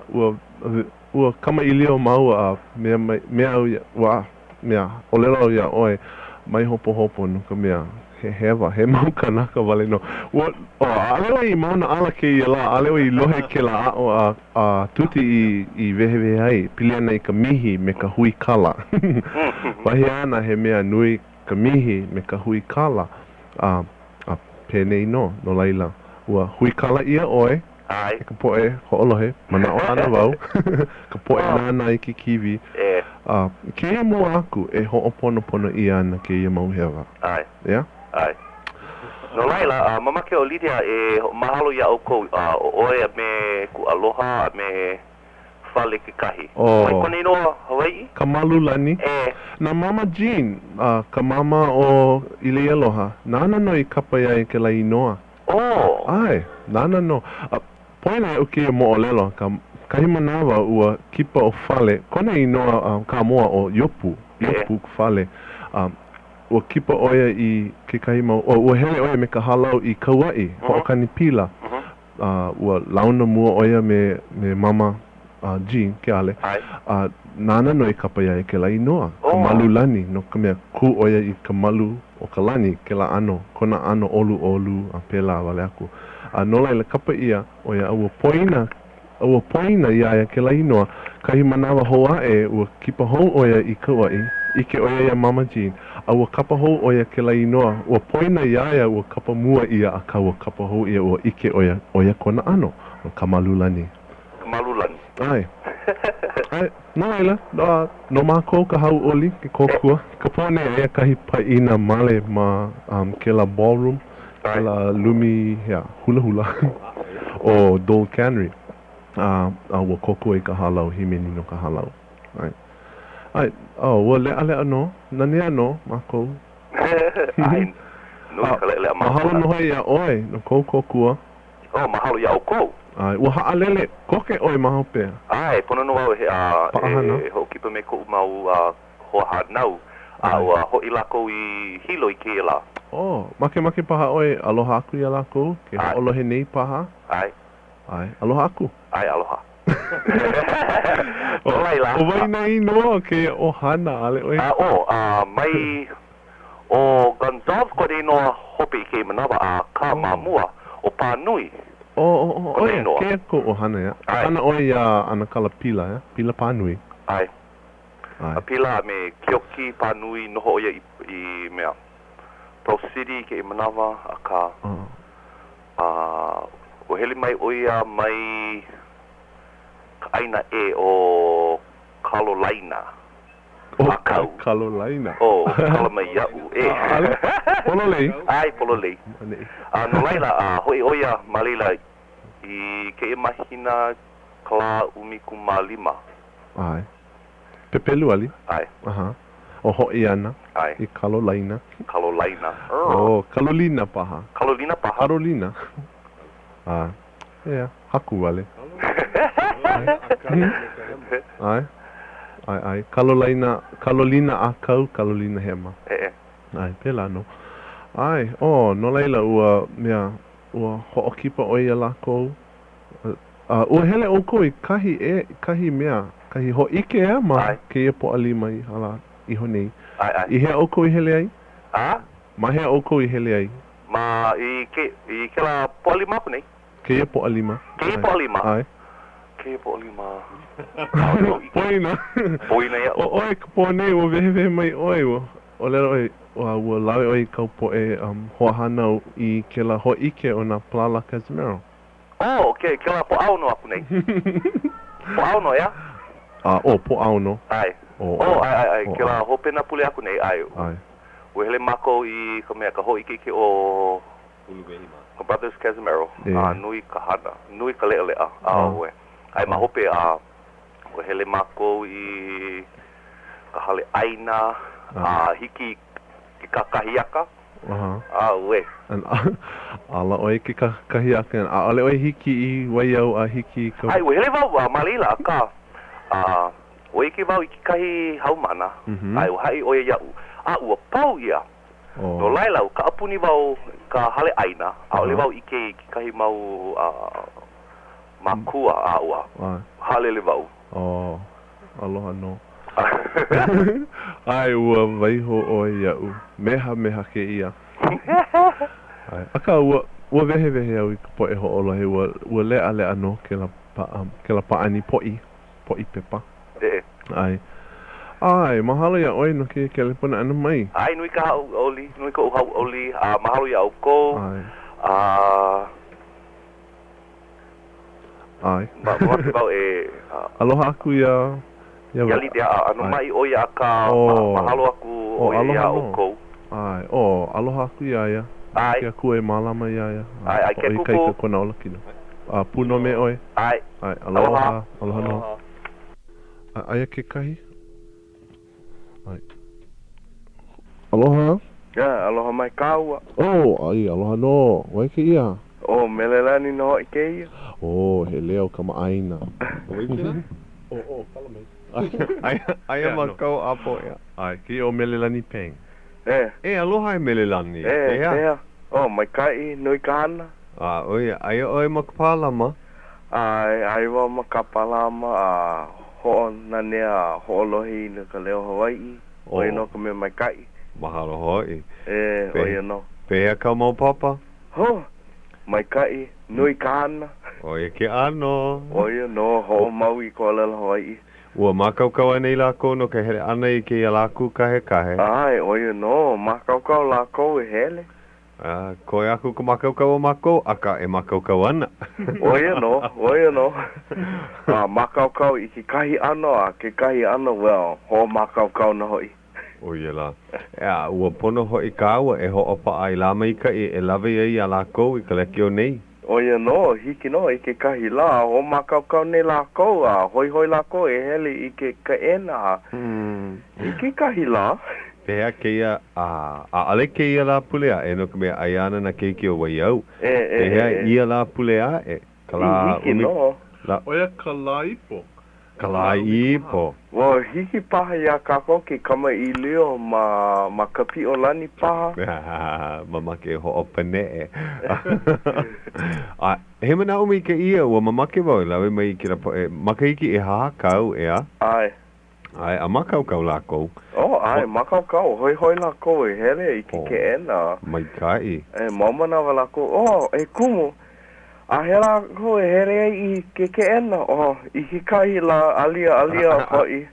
ua kama ilio maua mea o lelo ia oe mai hopo no ka mea he hewa, he mau kanaka wale no. Alewa i mauna ala ke ia la, alewa i lohe ke la a tuti i wehewe ai, pili ana i ka mihi me ka hui kala. Wahi ana he mea nui ka mihi me ka hui kala. Penei no laila. ua hui kala ia oe. Ai. Ka poe ho'olohe, mana o ana wau. Ka poe nana i ki kiwi. Keia mo aku e ho'oponopono ia ana keia mau hewa. Ai. Yeah? Ai. No laila, mamake o Lydia e mahalo ia o kou o oe me ku aloha me fale ke kahi. Mai kone inoa Hawaii? Ka malulani. Na mama Jean, ka mama o Ili Aloha, nana no i kapa ia i ke la inoa. Ai, nana no. Poina e uke mo o lelo, kahi manawa ua kipa o fale, kone inoa ka moa o yopu fale. Ua kipa oia i ke kahi mau, ua hele oia me ka halau i Kauai, ho'okani pila. Ua launa mua oia me mama Jean, ke ale. Nana no i kapa ia i ke la inoa, ka malu lani, no ka mea ku oia i ka malu o ka lani, ke la ano, kona ano olu a pela wale aku. No laila kapa ia, oia ua poina ia ke la inoa, kahi manawa hoa e ua kipa hou oia i Kauai, ike oia ia mama Jean, ua kapa hou oia ke la inoa, ua poina ia ua kapa mua ia a ka ua kapa hou ia ua ike oia kona ano, ka malu lani. Ka malu lani. Ai. Ai, no laila, no mākou ka Hauʻoli, ke kōkua. Ka pōne ea kahi paina male ma ke la ballroom, ke la lumi hula o Dole Cannery. Ua kōkua i ka halau, himeni no ka halau. Ai, ua lea no, nanea no, mākou. Ai, nui ka lea mākou. Mahalo noho ia oe, no kou kōkua. Mahalo ia o kou. Ai, ua haalele, koke oi maho pea. Ai, pono no au he ho kipa me ko mau ho hanau. Ua ho i lako i hilo i ke la. Make paha oi, aloha aku ia lako, ke olohe nei paha. Ai, aloha aku. Ai, aloha. Laila. O vai nei no ke o hana ale oi. Mai o Gonzalez ko de no hope i ke manawa ka mamua o Panui. Ke ko o hana ya. Ana oi ana kala pila ya. Pila Panui. Ai. A pila me kioki Panui noho ia i mea. Pro City ke i manawa a ka. O hele mai oia mai aina e o Carolina. Carolina. Kala mai iau Pololei. Ai, pololei. No laila, hoi oia malila i ke e mahina kala umikumālima. Ai. Pepelu ali. Ai. O hoi ana. Ai. I Carolina. Carolina. Carolina paha. Carolina paha. Carolina. Haku wale. Ai. Carolina akau, Carolina hema. Ai, pela no. Ai, no laila ua hoʻokipa oia lako. Ua hele oko i kahi mea, kahi hoʻike ea ma ke ia poʻalima i hala iho nei. I hea oko i hele ai? Ma hea oko i hele ai? Ma i ke la poʻalima aku nei. Ke ia poʻalima? Ke ia poʻalima? Ai. Ke ia poʻalima? Poina ia. Oe ka pōne ua vehe mai oe o lero oi ua lawe oi kau poe hoahana i ke la hoʻike o nā Plala Casimiro. Ke la poʻauno aku nei. Poʻauno ia? Poʻauno. Ai. Ai. Ke la hopena pule aku nei. Ai. Ua hele mako i ka mea ka hoʻike o ka Brothers Casimiro. Nui ka hana. Nui ka lea. Ai ma hope ua hele mako i ka hale aina. Hiki ki ka kahiaka. Ala oi ki ka kahiaka. Ale oi hiki i waiau a hiki ka... Ai, ua hele wau malila ka. Ua iki wau i ki kahi haumana. Ai, ua hai oia iau. Ua pau ia. No laila, ka apuni wau ka hale aina. Ole wau ike ki kahi mau makua ua. Halele wau. Aloha no. Ai, ua waiho oi iau. Meha ke ia. Aka ua vehe au i ka poe hoʻolohe. Ua lea no ke la paani poʻi pepa. Ai, mahalo ia oi no ke kelepona ana mai. Ai, nui ka Hauʻoli, nui ka Hauʻoli, mahalo ia au kou. Ai. Mamaki wau e... Aloha aku ia... Yali te ano mai o ia ka mahalo aku o ia o kou. Ai, aloha aku ia. Ai. Kia kua e malama ia. Ai, ke kupu. Oi kai kona ola kina. Puno me oi. Ai. Ai, aloha no. Ai ke kahi? Ai. Aloha? Ya, aloha mai kaua. Ai, aloha no. Wai ke ia? Melelani no i ke ia. He leo kama aina. Wai kina? Kala mai. Ai ma kau apo ia. Ai, ki o melelani peng. Aloha e melelani. Ea. Mai kai nui kana. Oi, ai makapalama. Ai wa makapalama ho na nea hoʻolohi na Ka Leo Hawaiʻi. Oi no ka me mai kai. Mahalo hoi. Oi no. Pea ka mau papa? Mai kai nui kana. Oi ke ano. Oi no ho mau I Ka Leo Hawaiʻi. Ua makaukau nei lako no ka hele ana I ke ia laku kahe. Ai, oi no, makaukau lako e hele. Koe aku ka makaukau o mako, aka e makaukau ana. Oi no. Makaukau I ke kahi ano, ke kahi ano, ho makaukau na hoi. Oia la. Ua pono hoi ka aua e ho opa ai lama I ka e lawe ai a lako I ka leki o nei. Oia no, hiki no I ke kahi la, ho makaukau nei lako, hoi lako e hele I ke kaena. I ke kahi la. Pea ke ia, ale ke ia la pulea, e no ka mea aiana na keiki o wai au. Pea ia la pulea e. Hiki no. Oia ka la ipo. Ka la ipo. Hiki paha ia kako ke kama I leo ma kapi o lani paha. Mamake ho opane e. He mana umi ke ia, ua mamake wau lawe mai ki rapo e. Makaiki e hākau ea. Ai, a makaukau lako. Ai, makaukau. Hoi lako e hele I ke ena. Mai kai. Maumana wa lako. E kumu. A he lako e hele I ke ena. I hikahi la alia hoi.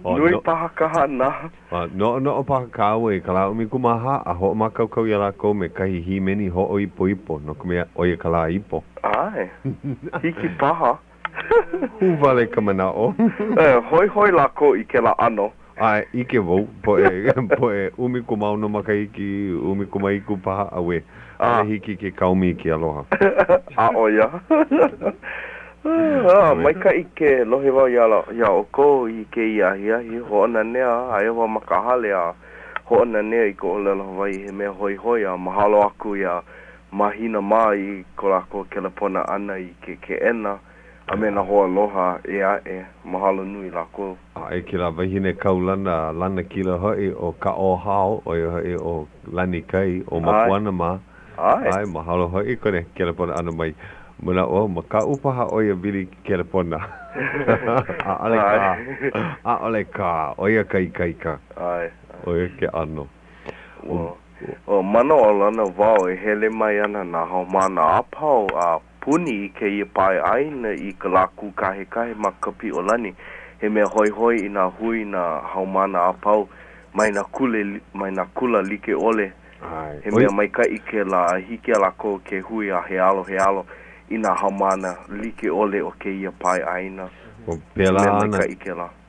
Nui paha kahana. No paha kau e kala umi kumaha a ho makaukau ia lako me kahi himeni ho o ipo. No kumea oia kala ipo. Ai, hiki paha. Huvale ka manao. Hoi lako I ke la ano. Ai, ike vau, po e umi kumau no makaiki, umi kumaiku paha awe. Hiki ke kaumi ki aloha. Oia. Mai ka I ke lohe wau ia o ko I ke iahi ho ana nea, ai wa makahale ho ana nea I ko Leo Hawaiʻi he mea hoi mahalo aku ia mahina mai I ko lako ke lapona ana I ke ena. A me na hoa aloha e mahalo nui lako. E ki la wahine kaulana lana kila hoi o ka o hao o hoi o lani kai o mapuana ma. Ai, mahalo hoi kone ke lapona ana mai. Muna maka upaha oia vili ke lapona. Ole ka, oia kai ka. Ai. Oia ke ano. Mana o lana wao e hele mai ana na hao mana apau puni I ke ia pai aina I ka laku kahe ma kapi o lani. He mea hoi I na hui na haumana apau mai na kula like ole. He mea mai ka I ke la hiki a lako ke hui a he alo I na haumana like ole o ke ia pai aina.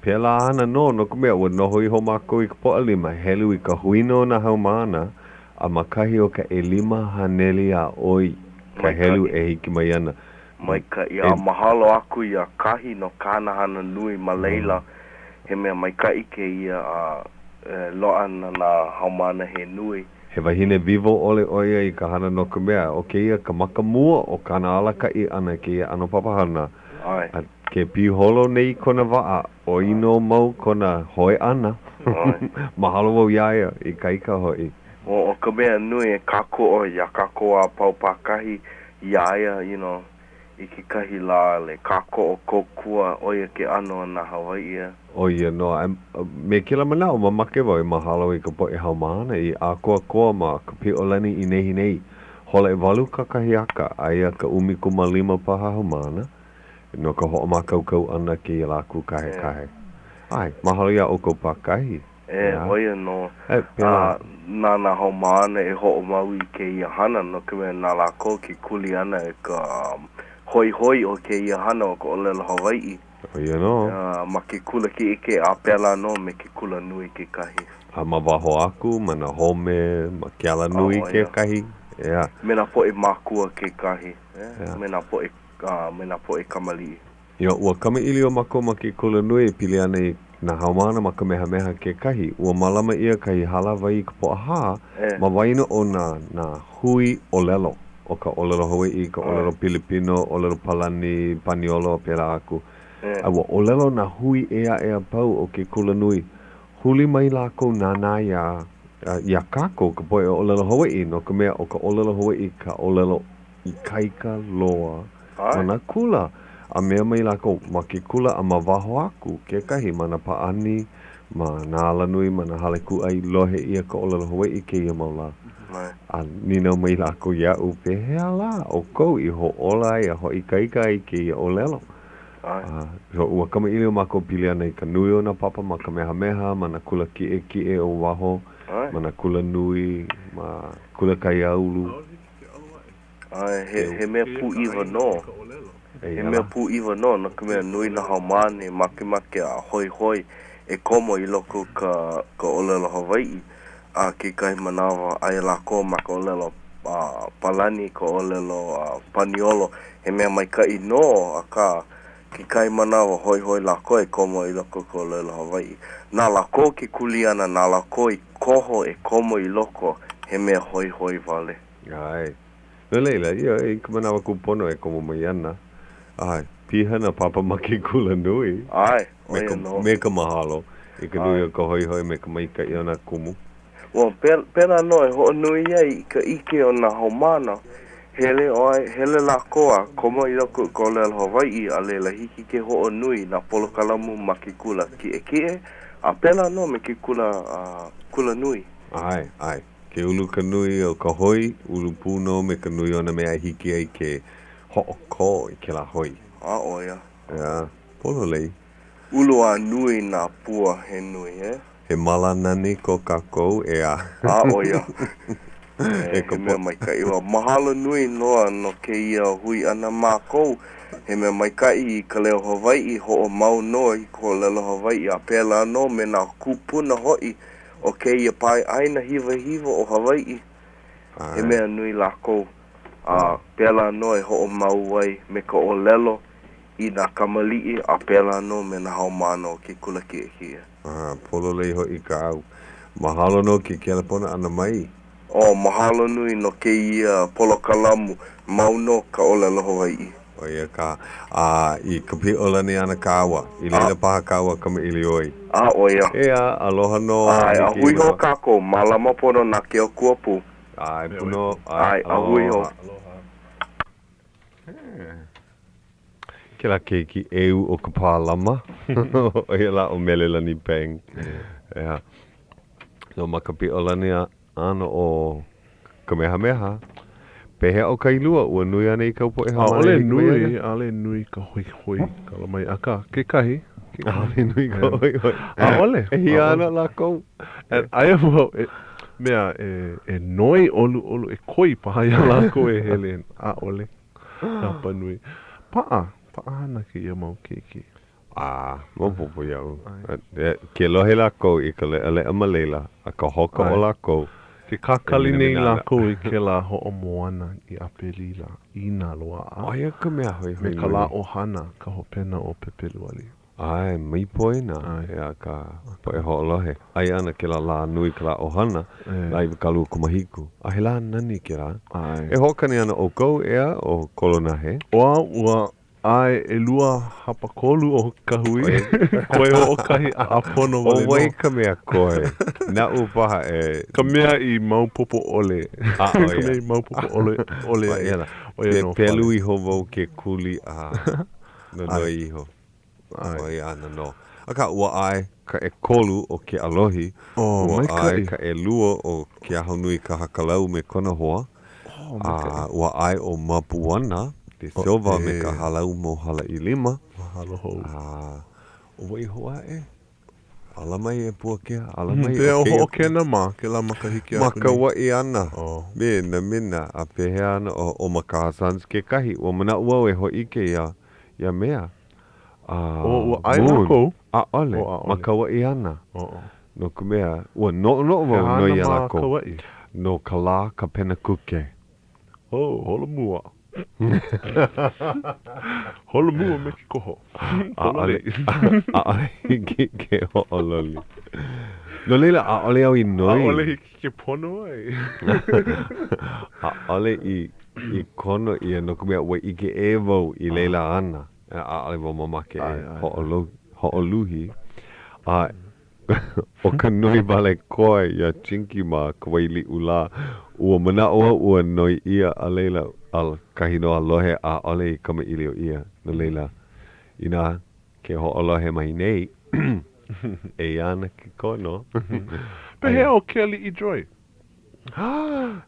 Pela ana no kumea ua noho I ho mako I ka poa lima helu I ka huino na haumana a makahi o ka elima haneli a oi. Ka helu e hiki mai ana. Mai ka ia mahalo aku ia kahi no kānahana nui ma leila. He mea mai ka I ke ia loana na haumana he nui. He wahine vivo ole oia I ka hana no ka mea. O ke ia ka makamua o kāna alaka I ana ke ia ano papahana. Ke piholo nei kona waa o ino mau kona hoi ana. Mahalo wau iaia I kaika hoi. O ka mea nui e kako o ia kako a paupakahi iaia, I ke kahi la le kako o kokua oia ke ano na Hawaiia. Oia no, me kila mana o mamake wau mahalo I ka po e haumana I a koa ma ka piolani I nehi nei. Hola e walu kakahi aka aia ka umi kumalima paha haumana. No ka hoa makaukau ana ke laku kahe. Ai, mahalo ia o ko pakahi. Oia no. Nana haumana e ho'o mau I ke ia hana no ke mea nā lako ki kuli ana e ka hoi o ke ia hana o ko olelo Hawaiʻi. Ia no. Ma ke kula ki ike a pela no me ke kula nui ke kahi. A ma waho aku, mana home, ma ke ala nui ke kahi. Yeah. Mena poe makua ke kahi. Mena poe kamaliʻi. Ia, ua kama ili o mako ma ke kula nui pili ana i na haumana ma ka meha ke kahi. Ua malama ia kai halawa i ka poʻaha, ma waina o na hui olelo. O ka olelo Hawaiʻi, ka olelo Pilipino, olelo Palani, Paniolo, pera aku. Awa olelo na hui ea pau o ke kula nui. Huli mai lako nana ia kako ka poe o olelo Hawaiʻi, no ka mea o ka olelo Hawaiʻi ka olelo i kaika loa mana kula. A mea mai lako ma ke kula a ma waho aku ke kahi mana paani, ma na ala nui, ma na hale kuai lohe ia ka olelo Hawaiʻi ke ia maula. A nina mai lako iau pehea la o kou i ho ola ia ho i kaika i ke ia olelo. So ua kama ili o mako pili ana i ka nui o na papa ma ka meha ma na kula kie o waho, ma na kula nui, ma kula kai aulu. He mea pu iwa no. He mea pu iwa no, na ka mea nui na haumane, make a hoi e komo i loko ka olelo Hawaiʻi. Ke kai manawa ai lako ma ka olelo Palani, ka olelo Paniolo, he mea mai kai no a ka ki kai manawa hoi lako e komo i loko ka olelo Hawaiʻi. Nā lako ki kuliana, nā lako i koho e komo i loko, he mea hoi vale. Ai. No leila, ia, ka manawa kupono e komo mai ana. Ai, pihana papa ma ke kula nui. Ai, oia no. Me ka mahalo. I ka nui o ka hoi me ka maika i ona kumu. Well, pera no e ho nui ai ka ike o na haumana. Hele la koa, komo i loko ko olelo Hawaiʻi a leila hiki ke ho nui na polokalamu ma ke kula kie. A pera no me ke kula nui. Ai. Ke ulu ka nui o ka hoi, ulu puno me ka nui ona mea hiki ai ke hoʻoko i ke la hoi. Oia. Ia, polo lei. Ulu a nui na pua he nui, He mala nani ko kākou, ea. Oia. He mea mai kai iwa. Mahalo nui noa no ke ia hui ana mākou. He mea mai kai i Ka Leo Hawaiʻi ho o mau noa i ko olelo Hawaiʻi a pēla no me nā kupuna hoi o ke ia pai aina hiva o Hawaiʻi. He mea nui lākou. Pēla no e ho o mau wai me ka olelo i nā kamaliʻi a pēla no me nā haumana o ke kula kia. Polo lei ho i ka au. Mahalo no ke kelepona ana mai. Mahalo nui no ke ia polokalamu mau no ka olelo Hawaiʻi. Oia ka, i ka piolani ana kawa, i leila paha kawa kama ili oi. Oia. Ea, aloha no. A hui ho kako, malama pono na ke o kuapu. Ai, puno. A hui ho. Ke la keiki eu o ka pālama. Oia la o melelani peng. Ea. No maka piolani ana o ka meha. Pehe o kai lua, ua nui ana i kau poe hamane. Ale nui ka hoi, kala mai aka, ke kahi. Ale nui ka hoi. Ole. E hi ana la kou. Aia mua, mea, e noi olu, e koi paha ia la kou e hele. Ole. Napa nui. Paa ana ke ia mau keiki. Mapopo iau. Ke lohe la kou i ka le amaleila, a ka hoka o la kou. Ke kakali nei lako i ke la ho'o moana i apelila i nā loa a. Oia ka mea hoi. Me ka la ohana ka hopena o pepeluali. Ai, mai poina. Ea ka poe ho'olohe. Ai ana ke la nui ka la ohana. Lai kalu kumahiku. A he la nani ke la. E hokani ana o kou ea o kolonahe. Ua ai e lua hapakolu o ka hui. Koe o kahi a pono wale no. O wai ka mea koe. Na upaha e... Ka mea i maupopo ole. Ka mea i maupopo ole. Te pelu iho vau ke kuli a no iho. Oi ana no. Aka ua ai ka e kolu o ke alohi. Ua ai ka e lua o ke aho nui ka hakalau me kona hoa. Ua ai o mapuana. Te silva me ka halau mo hala i lima. Mahalo hou. O wai hoa e. Ala mai e Puakea, ala mai Te o ho kena ma, ke la makahiki aku Maka wai ana. Oh. Mina, a pehea ana o maka sans ke kahi. Ua mana ua e ho ike ia mea. Ua ai lako? A ole, maka wai ana. No ka mea, ua no wau no ia lako. Ka wai? No ka la ka pena kuke. Hola mua. Hola mua me ki koho. A ole ke ho ololi. No leila a ole au I noi. A ole hiki ke pono ai. A ole I kono ia no ka mea ua ike e wau I leila ana. A ole wau mamake ho oluhi. O ka noi wale koe ia chinki ma ka waili ula. Ua mana oa ua noi ia a leila al kahino alohe a ole I kama ili o ia. No leila ina ke ho alohe mai nei. E ana ki kono. Pehe o ke ali I joy.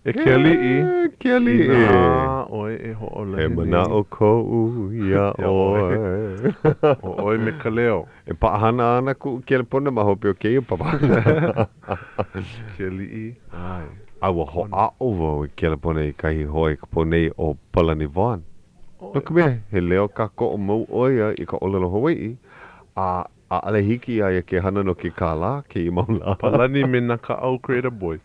E ke ali I. Ke ali I. Ina oi e ho alohe He mana o kou ia oi. O oi me Ka Leo. E paahana ana ku ke le pona ma hope o ke ia papa. Ke ali I. Ai. Aua ho a ovo I ke le pona I kahi hoi ka ponei o Palani Vaughan. No ka mea, he leo ka ko o mau oia I ka olelo Hawaiʻi. A ale hiki ai ke hana no ke kāla ke I maula. Palani me na ka au Creator Boys.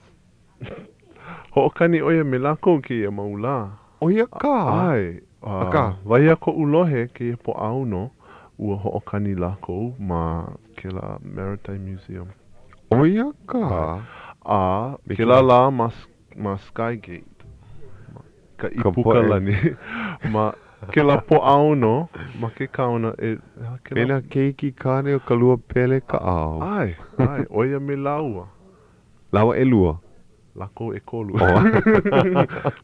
Ho'okani oia me lako ke ia maula. Oia ka? Ai. Aka? Waia ko ulohe ke ia po auno. Ua ho'okani lako ma ke la Maritime Museum. Oia ka? Ke la ma Skygate. Ka ipuka lani. Ma ke la po auno. Ma ke kauna e... Pena keiki kane o ka lua pele ka au. Ai. Oia me laua. Laua e lua? Lako e kolu.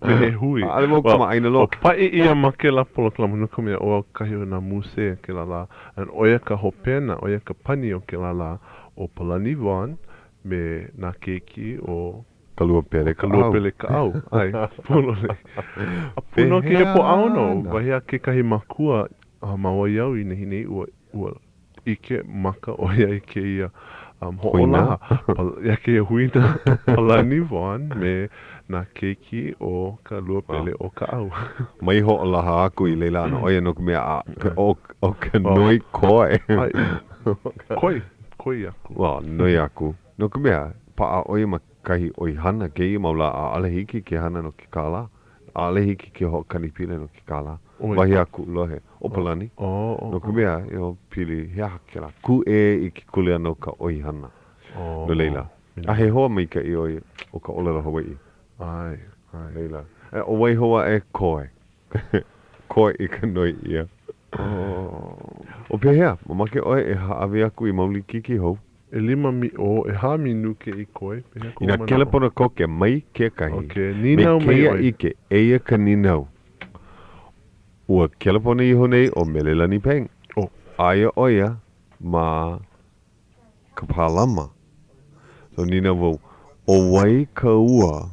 Me he hui. Ale mo kama aina lo. O pai ia ma ke la polo kala manu kamea o kahi o na muse ke la. An oia ka hopena, oia ka pani o ke la o Palani Vaughan me na keiki o Kalua pele ka au. Ai, polo le. A puno ke he po au no. Wahia ke kahi makua ma oiau I nehi nei ua ike maka oia I ke ia ho'olaha. Ia ke huina Palani Vaughan me na keiki o ka lua pele o ka au. Mai ho'olaha aku I leila ana oia no ka mea o ka noi koe. Koi aku. Wa, noi aku. No ka mea, pa a oia ma kahi oi hana ke I maula a ale hiki ke hana no ke kāla. A ale hiki ke ho'okani pile no ke kāla. Wahi aku lohe. O Palani. No ka mea, e o pili hea hakera. Ku e I ki kulea no ka oi hana. No leila. A he hoa mai ka I oi o ka olelo Hawaiʻi. Ai. Leila. O wai hoa e koe. Koe I ka noi ia. O pehea, mamake oe e haawe aku I mauli kiki hou. E ha minu ke I koe. Ina kele pona koke mai ke kahi. Okay, ninau mai me oi. kea ike, eia ka ninau. Ua kele pona iho nei o melelani peng. Aia oia ma ka pālama. So nina wau, o wai ka ua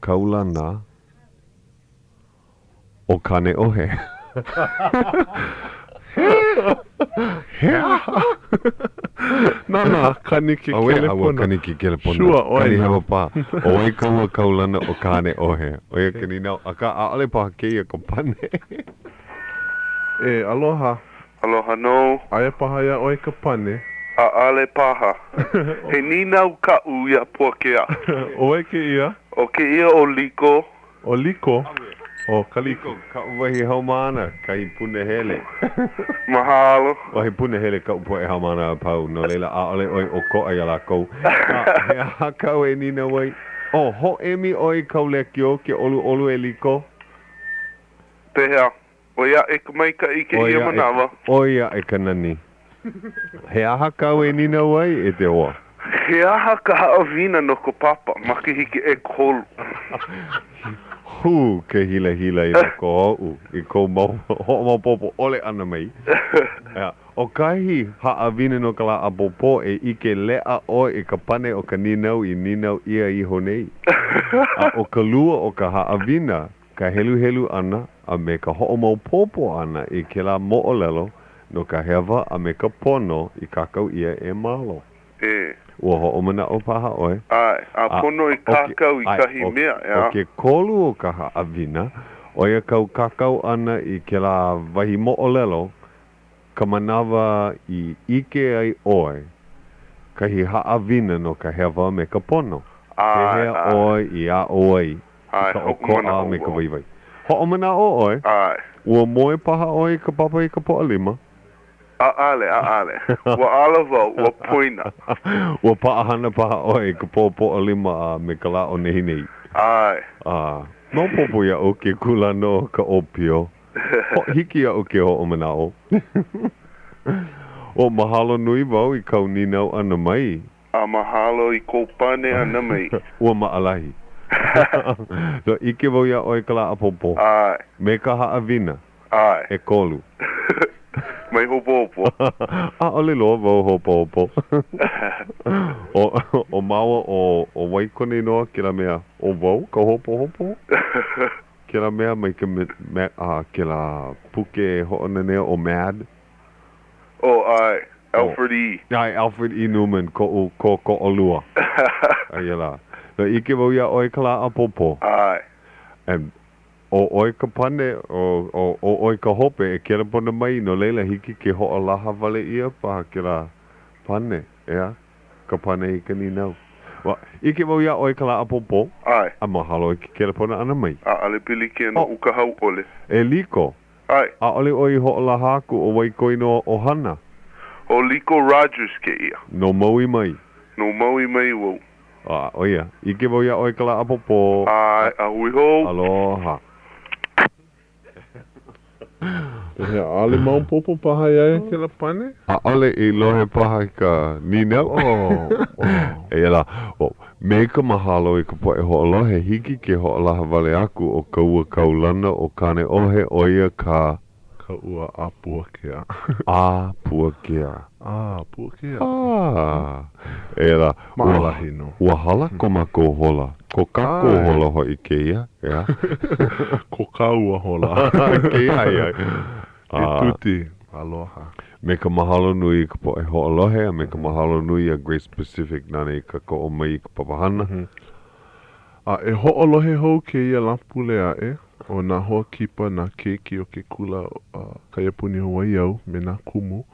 kaulana o kane ohe. Nana, kaniki kele pona. Awa kaniki kele pona. Sure, oe. Kani hawa pā. O wai ka ua kaulana o kane ohe. Oia ka ninau, aka aale paha keia ka pane. Aloha. Aloha no. Aia paha ia oe ka pane. Ale paha. He ninau ka uia Puakea. Oe ke ia? O ke ia o liko. O liko? O kaliko. Ka uwahi haumana, ka I pune hele. Mahalo. Wahi pune hele ka upo e haumana pau. No leila a ole oi o ko ai ala kou. He hakau e nina wai. Ho emi oi kau le kio ke olu e liko. Pehea. Oia e ka mai ka ike ia manawa. Oia e ka nani. He aha kau e nina wai e te oa. He aha ka haawina no ko papa. Maki hiki e kolu. Hu ke hila I lako ho'u. I ko ho popo ole ana mai. O kahi haawina no ka la a popo e ike lea o I ka pane o ka ninau I ninau ia I honei. O ka lua o ka haawina ka helu ana a me ka ho'omau popo ana I ke la mo'olelo no ka hewa a me ka pono I kakau ia e malo. Ua ho'omana o paha oe. Ai, a pono I kakau I kahi mea, ia. O ke kolu o ka ha'awina, o ia kau kakau ana I ke la wahi mo'olelo, ka manawa I ike ai oe, kahi ha'awina no ka hewa me ka pono. He hea oe I a oe, ka oko'a me ka waiwai. Ho'omana o oe, ua moe paha oe ka papa I ka po'alima. A'ale. Ua alawa, ua poina. Ua pa'ahana paha oe ka po'alima me ka la o nehinei. Ai. Maupopo ia o ke kulano ka opio. Hiki ia o ke ho'omana o. O mahalo nui wau I kau ninau ana mai. A mahalo I kou pane ana mai. Ua maalahi. So ike wau ia oe ka la apopo. Ai. Me ka ha'awina. Ai. E kolu. Mai hopo. Ole loa wau hopo. O maua o waikone noa ke la mea o wau ka hopo. Ke la mea mai ke la puke ho'onanea o mad. Oh, ai. Alfred E. Ai, Alfred E. Newman, ko olua. Ai la. No ike wau ia oe ka la apopo. Ai. And o oe ka pane, o oe ka hope, e kera pona mai, no leila hiki ke ho'olaha wale ia paha ke la pane, ea? Ka pane I ka ninau. Wa, ike wau ia oe ka la apopo. Ai. A mahalo I ke kera pona ana mai. A ale pili ke no uka Hauʻoli. E liko. Ai. A ole oi ho'olaha aku o waikoino o hana. O Liko Rogers ke ia. No maui mai. No maui mai wau. O ia, ike wau ia oe ka la apopo. Ai, a hui ho. Aloha. Ale maupopo paha ia ke la pane? A ole I lohe paha ka ninau. E la, me ka mahalo I ka poe ho'olohe hiki ke ho'olaha wale aku o ka ua kaulana o kane ohe o ia ka ua a Puakea. A Puakea. E la, Maalahino. ua hala ko mako hola. Ko kako hola ho I ke ia. Ko ka ua hola. Ke ia. E tuti. Aloha. Me ka mahalo nui ka poe ho'olohe, a me ka mahalo nui a Grace Pacific nane ka ko o mai ka papahana. E ho'olohe hou ke ia lapule a o nā hoa kipa nā keiki o ke kula ka iapuni Hawaii au me nā kumu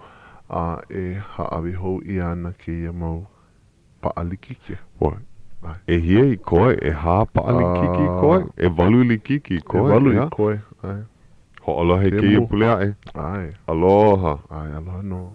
e haawi hou I ana ke ia mau paalikike. E hia I koe, e haa paalikiki koe, e walu likiki koe. E walu I koe, ai. Ho'olohe ke ia pule ae. Ai. Aloha. Ai, aloha no.